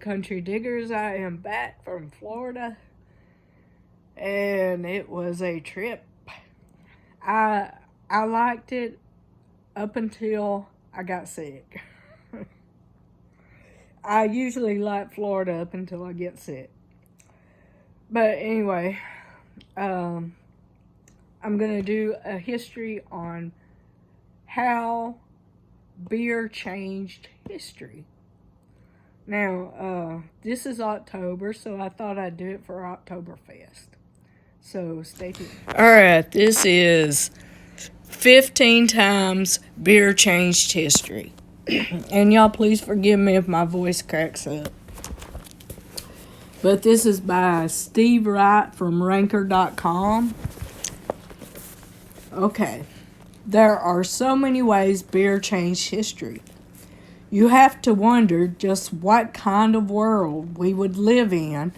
Country Diggers. I am back from Florida, and it was a trip. I liked it up until I got sick. I usually like Florida up until I get sick. But anyway, I'm going to do a history on how beer changed history. Now, this is October, so I thought I'd do it for Oktoberfest. So stay tuned. Alright, this is 15 times beer changed history. And y'all please forgive me if my voice cracks up. But this is by Steve Wright from Ranker.com. Okay. There are so many ways beer changed history. You have to wonder just what kind of world we would live in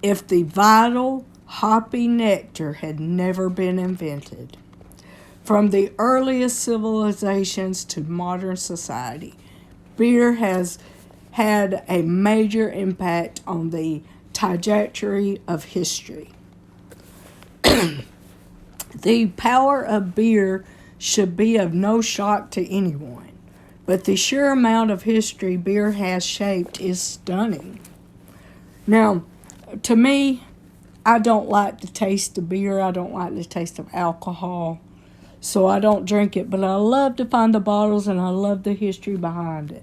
if the vital hoppy nectar had never been invented. From the earliest civilizations to modern society, beer has had a major impact on the trajectory of history. The power of beer should be of no shock to anyone. But the sheer amount of history beer has shaped is stunning. Now, to me, I don't like the taste of beer. I don't like the taste of alcohol. So I don't drink it. But I love to find the bottles and I love the history behind it.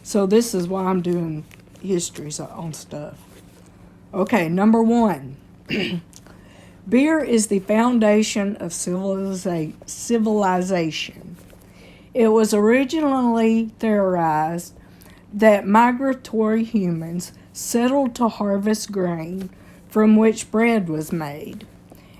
So this is why I'm doing histories on stuff. Okay, number 1. Beer is the foundation of civilization. It was originally theorized that migratory humans settled to harvest grain from which bread was made.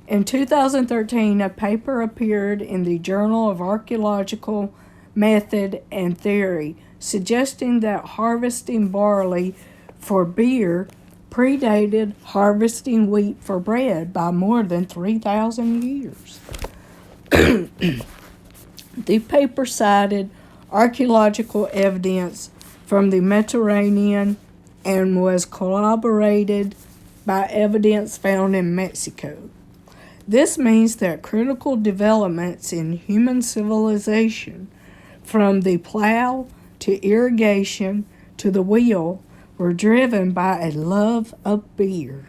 In 2013, a paper appeared in the Journal of Archaeological Method and Theory suggesting that harvesting barley for beer predated harvesting wheat for bread by more than 3,000 years. The paper cited archaeological evidence from the Mediterranean and was corroborated by evidence found in Mexico. This means that critical developments in human civilization, from the plow to irrigation to the wheel, were driven by a love of beer.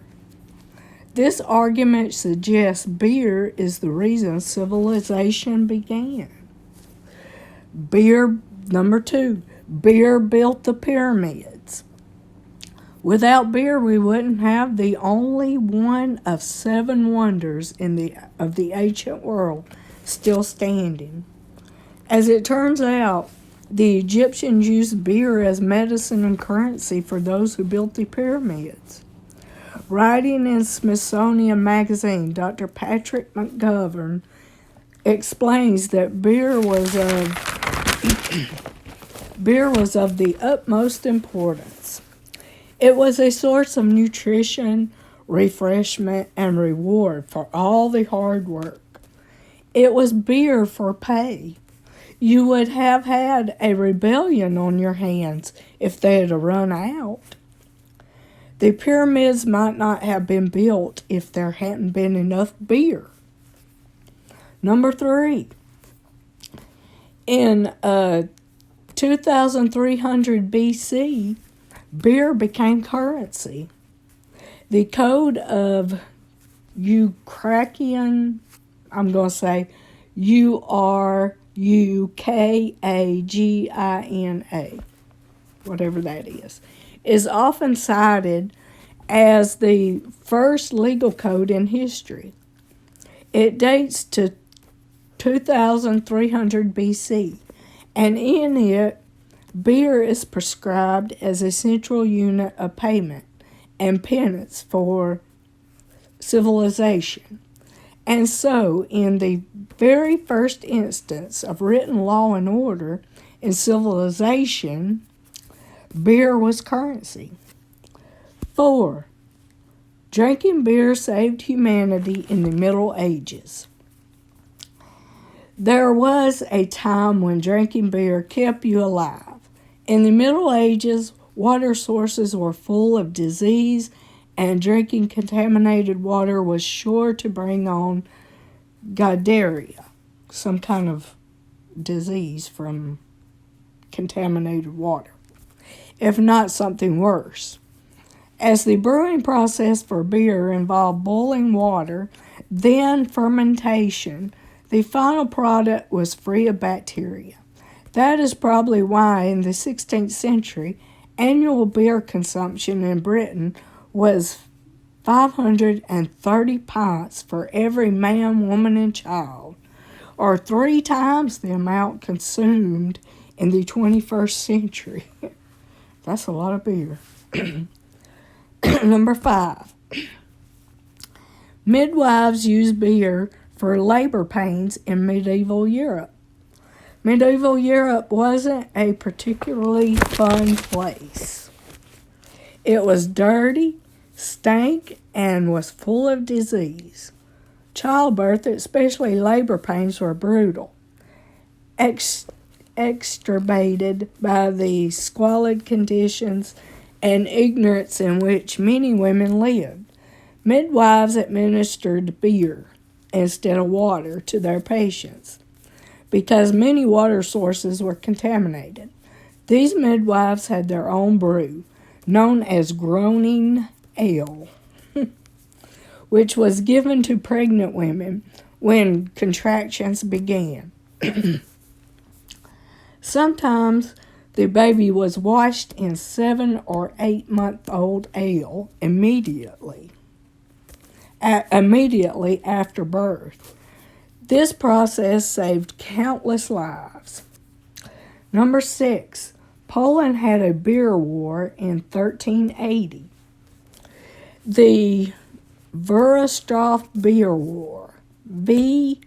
This argument suggests beer is the reason civilization began. Number 2, beer built the pyramids. Without beer, we wouldn't have the only one of 7 wonders of the ancient world still standing. As it turns out, the Egyptians used beer as medicine and currency for those who built the pyramids. Writing in Smithsonian Magazine, Dr. Patrick McGovern explains that beer was of the utmost importance. It was a source of nutrition, refreshment, and reward for all the hard work. It was beer for pay. You would have had a rebellion on your hands if they had run out. The pyramids might not have been built if there hadn't been enough beer. Number 3. In 2300 BC, beer became currency. The Code of Urukragina, I'm going to say Urukragina, whatever that is often cited as the first legal code in history. It dates to 2300 BC, and in it, beer is prescribed as a central unit of payment and penance for civilization. And so, in the very first instance of written law and order in civilization, beer was currency. 4. Drinking beer saved humanity in the Middle Ages. There was a time when drinking beer kept you alive. In the Middle Ages, water sources were full of disease, and drinking contaminated water was sure to bring on giardia, some kind of disease from contaminated water, if not something worse. As the brewing process for beer involved boiling water, then fermentation, the final product was free of bacteria. That is probably why in the 16th century, annual beer consumption in Britain was 530 pints for every man, woman, and child, or 3 times the amount consumed in the 21st century. That's a lot of beer. Number 5. Midwives used beer for labor pains in medieval Europe. Medieval Europe wasn't a particularly fun place. It was dirty, stank, and was full of disease. Childbirth, especially labor pains, were brutal, exacerbated by the squalid conditions and ignorance in which many women lived. Midwives administered beer instead of water to their patients because many water sources were contaminated. These midwives had their own brew, known as groaning ale, which was given to pregnant women when contractions began. Sometimes the baby was washed in 7 or 8 month old ale immediately after birth. This process saved countless lives. Number 6. Poland had a beer war in 1380. The Wrocław Beer War, Wretslav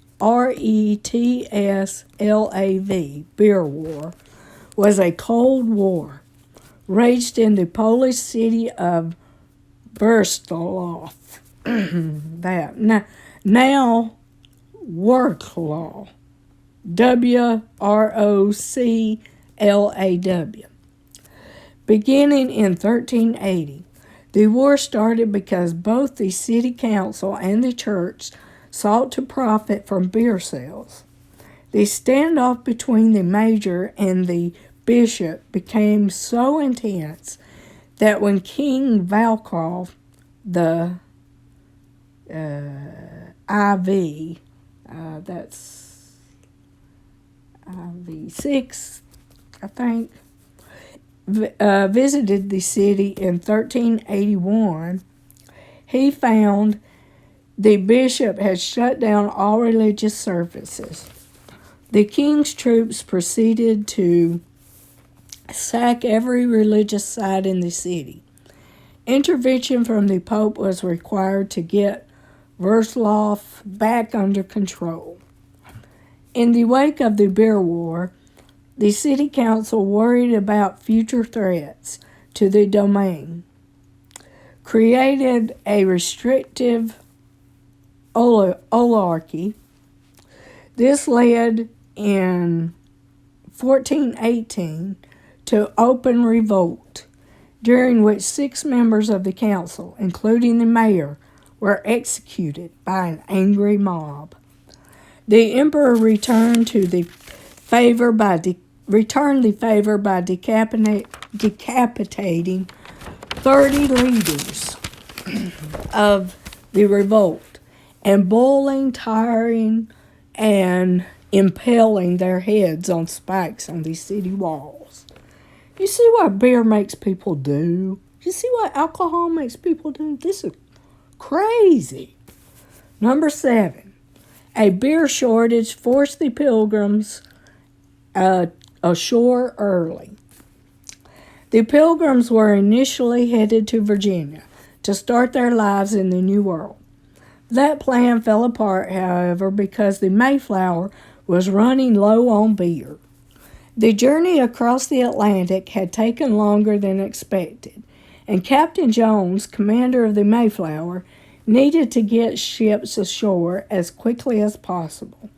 Beer War, was a Cold War raged in the Polish city of Wrocław. Now Wrocław, Wroclaw. Beginning in 1380, the war started because both the city council and the church sought to profit from beer sales. The standoff between the major and the bishop became so intense that when King Valkov the IV, that's IV6, I think, visited the city in 1381, he found the bishop had shut down all religious services. The king's troops proceeded to sack every religious site in the city. Intervention from the Pope was required to get Wrocław back under control. In the wake of the beer war, the city council worried about future threats to the domain, created a restrictive oligarchy. This led in 1418 to open revolt, during which 6 members of the council, including the mayor, were executed by an angry mob. The emperor returned the favor by decapitating 30 leaders of the revolt and boiling, tiring, and impaling their heads on spikes on the city walls. You see what beer makes people do? You see what alcohol makes people do? This is crazy. Number 7. A beer shortage forced the pilgrims ashore early. The pilgrims were initially headed to Virginia to start their lives in the New World. That plan fell apart, however, because the Mayflower was running low on beer. The journey across the Atlantic had taken longer than expected, and Captain Jones, commander of the Mayflower, needed to get ships ashore as quickly as possible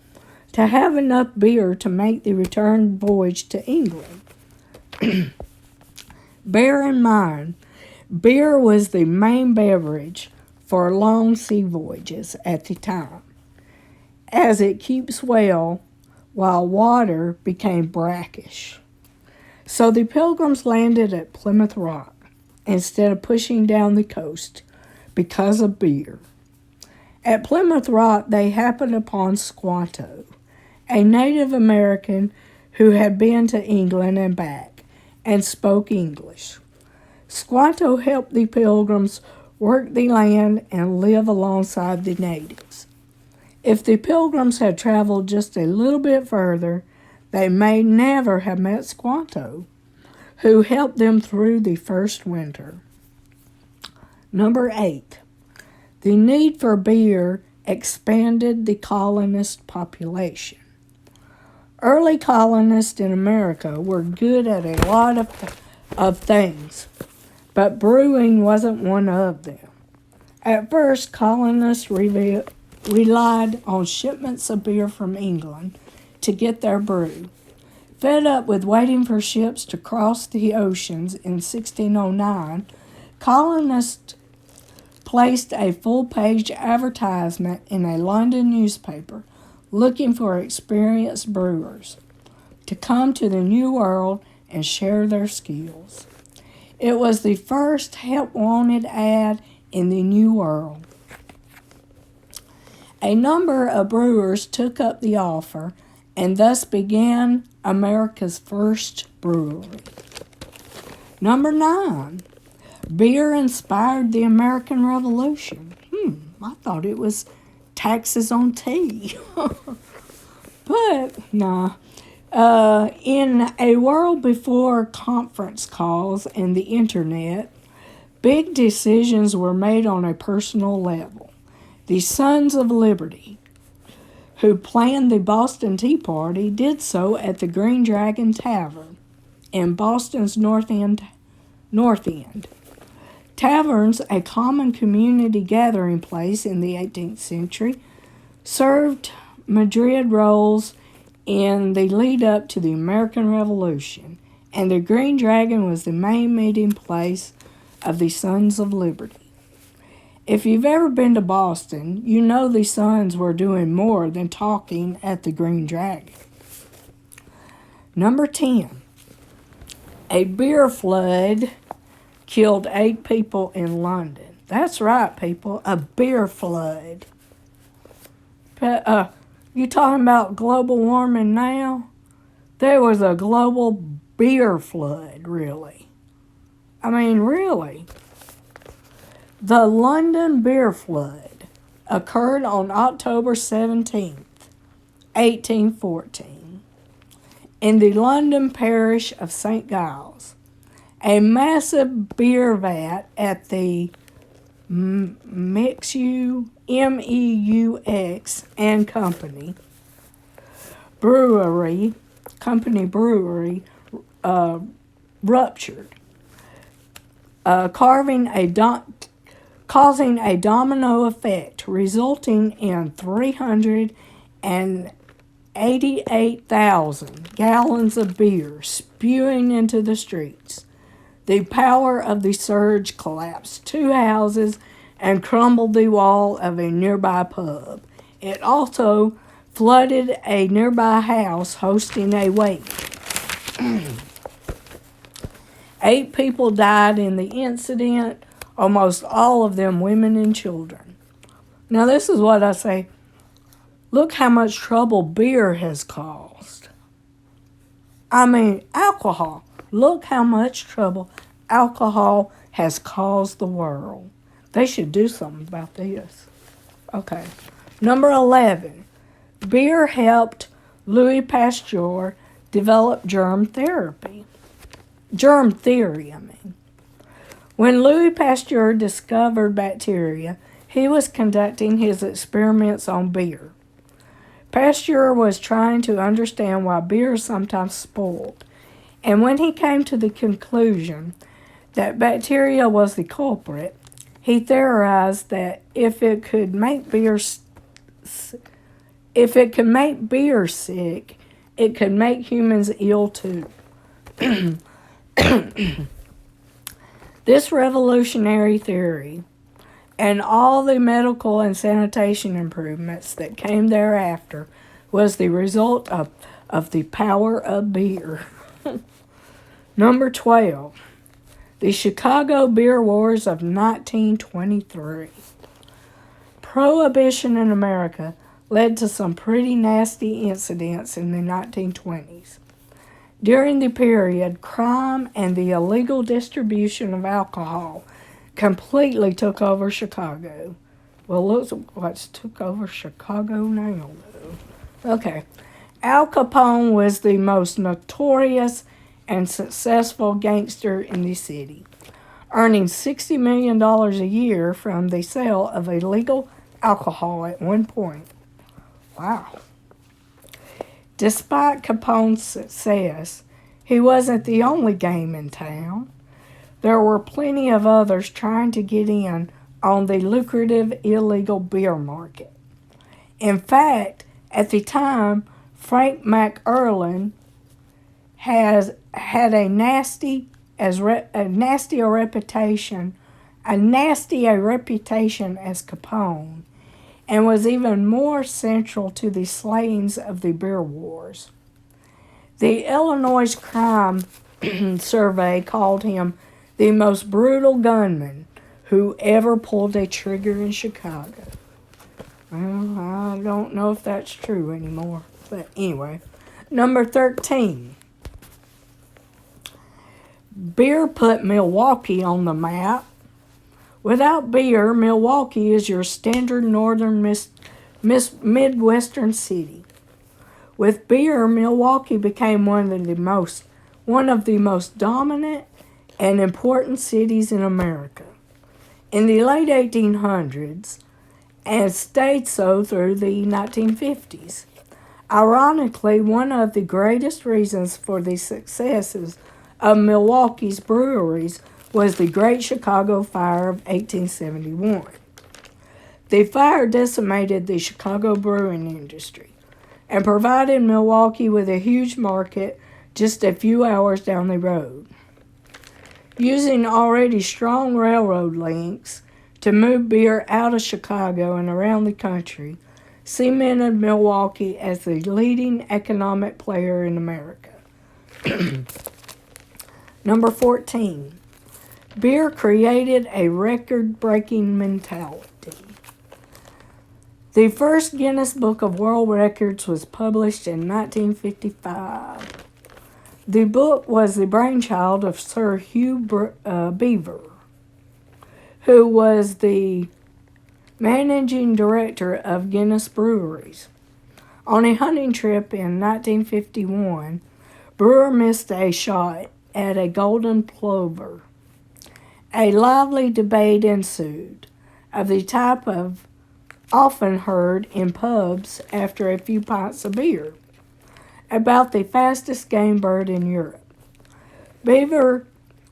to have enough beer to make the return voyage to England. Bear in mind, beer was the main beverage for long sea voyages at the time, as it keeps well while water became brackish. So the Pilgrims landed at Plymouth Rock instead of pushing down the coast because of beer. At Plymouth Rock, they happened upon Squanto, a Native American who had been to England and back and spoke English. Squanto helped the Pilgrims work the land and live alongside the natives. If the Pilgrims had traveled just a little bit further, they may never have met Squanto, who helped them through the first winter. Number 8. The need for beer expanded the colonist population. Early colonists in America were good at a lot of things, but brewing wasn't one of them. At first, colonists relied on shipments of beer from England to get their brew. Fed up with waiting for ships to cross the oceans in 1609, colonists placed a full-page advertisement in a London newspaper looking for experienced brewers to come to the New World and share their skills. It was the first help-wanted ad in the New World. A number of brewers took up the offer, and thus began America's first brewery. Number 9. Beer inspired the American Revolution. I thought it was taxes on tea. But, nah. In a world before conference calls and the internet, big decisions were made on a personal level. The Sons of Liberty, who planned the Boston Tea Party, did so at the Green Dragon Tavern in Boston's North End. Taverns, a common community gathering place in the 18th century, served Madrid rolls in the lead up to the American Revolution, and the Green Dragon was the main meeting place of the Sons of Liberty. If you've ever been to Boston, you know the Sons were doing more than talking at the Green Dragon. Number 10. A beer flood killed 8 people in London. That's right, people, a beer flood. You talking about global warming now? There was a global beer flood, really. I mean, really. The London beer flood occurred on October 17th, 1814, in the London parish of St. Giles. A massive beer vat at the Meux and Company brewery ruptured, causing a domino effect, resulting in 388,000 gallons of beer spewing into the streets. The power of the surge collapsed 2 houses and crumbled the wall of a nearby pub. It also flooded a nearby house hosting a wake. 8 people died in the incident, almost all of them women and children. Now this is what I say. Look how much trouble beer has caused. I mean, alcohol. Look how much trouble alcohol has caused the world. They should do something about this. Okay. Number 11. Beer helped Louis Pasteur develop germ theory. When Louis Pasteur discovered bacteria, he was conducting his experiments on beer. Pasteur was trying to understand why beer sometimes spoiled, and when he came to the conclusion that bacteria was the culprit, he theorized that if it could make beer sick, it could make humans ill too. This revolutionary theory and all the medical and sanitation improvements that came thereafter was the result of the power of beer. Number 12. The Chicago Beer Wars of 1923. Prohibition in America led to some pretty nasty incidents in the 1920s. During the period, crime and the illegal distribution of alcohol completely took over Chicago. Well, look what's took over Chicago now, though. Okay. Al Capone was the most notorious and successful gangster in the city, earning $60 million a year from the sale of illegal alcohol at one point. Wow. Despite Capone's success, he wasn't the only game in town. There were plenty of others trying to get in on the lucrative illegal beer market. In fact, at the time, Frank McErlin had a nastier reputation as Capone, and was even more central to the slayings of the beer wars. The Illinois Crime Survey called him the most brutal gunman who ever pulled a trigger in Chicago. Well, I don't know if that's true anymore, but anyway. Number 13. Beer put Milwaukee on the map. Without beer, Milwaukee is your standard northern Midwestern city. With beer, Milwaukee became one of the most dominant and important cities in America in the late 1800s, and stayed so through the 1950s. Ironically, one of the greatest reasons for the successes of Milwaukee's breweries was the Great Chicago Fire of 1871. The fire decimated the Chicago brewing industry and provided Milwaukee with a huge market just a few hours down the road. Using already strong railroad links to move beer out of Chicago and around the country cemented Milwaukee as the leading economic player in America. Number 14. Beer created a record-breaking mentality. The first Guinness Book of World Records was published in 1955. The book was the brainchild of Sir Hugh Beaver, who was the managing director of Guinness Breweries. On a hunting trip in 1951, Brewer missed a shot at a golden plover. A lively debate ensued, of the type of often heard in pubs after a few pints of beer, about the fastest game bird in Europe. Beaver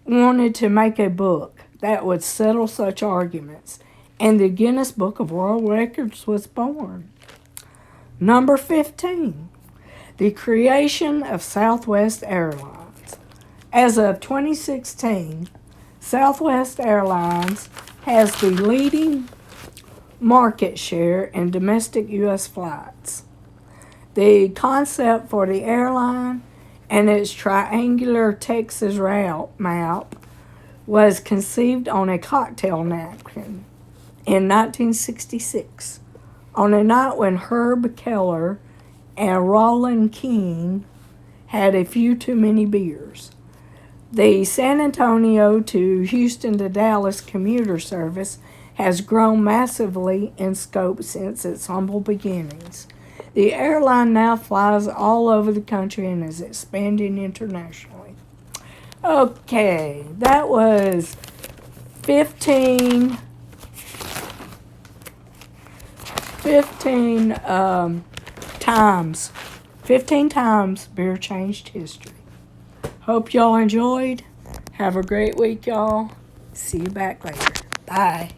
wanted to make a book that would settle such arguments, and the Guinness Book of World Records was born. Number 15. The creation of Southwest Airlines. As of 2016, Southwest Airlines has the leading market share in domestic U.S. flights. The concept for the airline and its triangular Texas route map was conceived on a cocktail napkin in 1966, on a night when Herb Keller and Roland King had a few too many beers. The San Antonio to Houston to Dallas commuter service has grown massively in scope since its humble beginnings. The airline now flies all over the country and is expanding internationally. Okay, that was 15 times beer changed history. Hope y'all enjoyed. Have a great week, y'all. See you back later. Bye.